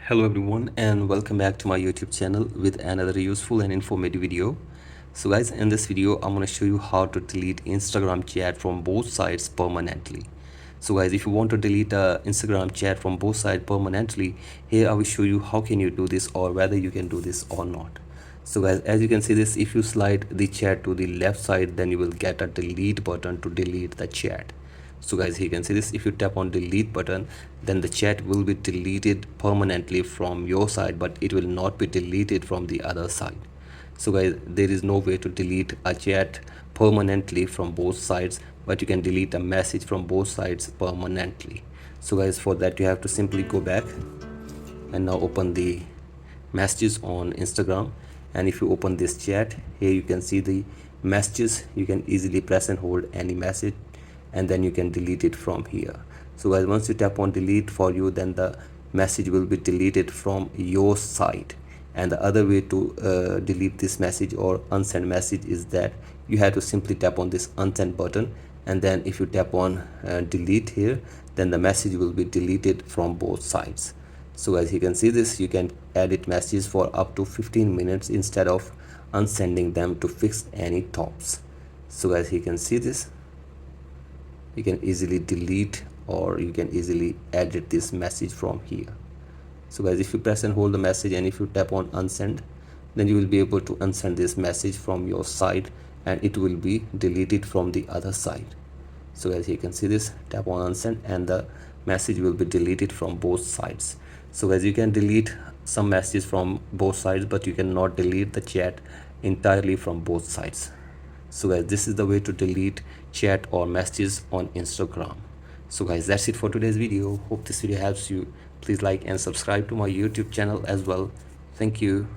Hello everyone and welcome back to my YouTube channel with another useful and informative video. So guys, in this video I'm going to show you how to delete Instagram chat from both sides permanently. So guys, if you want to delete Instagram chat from both sides permanently, here I will show you how can you do this or whether you can do this or not. So guys, as you can see this, if you slide the chat to the left side, then you will get a delete button to delete the chat. So guys, you can see this, if you tap on delete button, then the chat will be deleted permanently from your side, but it will not be deleted from the other side. So guys, there is no way to delete a chat permanently from both sides, but you can delete a message from both sides permanently. So guys, for that you have to simply go back and now open the messages on Instagram. And if you open this chat, here you can see the messages. You can easily press and hold any message and then you can delete it from here. So guys, once you tap on delete for you, then the message will be deleted from your side. And the other way to delete this message or unsend message is that you have to simply tap on this unsend button, and then if you tap on delete here, then the message will be deleted from both sides. So as you can see this, you can edit messages for up to 15 minutes instead of unsending them to fix any tops. So as you can see this, you can easily delete or you can easily edit this message from here. So guys, if you press and hold the message and if you tap on unsend, then you will be able to unsend this message from your side and it will be deleted from the other side. So as you can see this, tap on unsend and the message will be deleted from both sides. So as you can delete some messages from both sides, but you cannot delete the chat entirely from both sides. So guys, this is the way to delete chat or messages on Instagram. So guys, that's it for today's video. Hope this video helps you. Please like and subscribe to my YouTube channel as well. Thank you.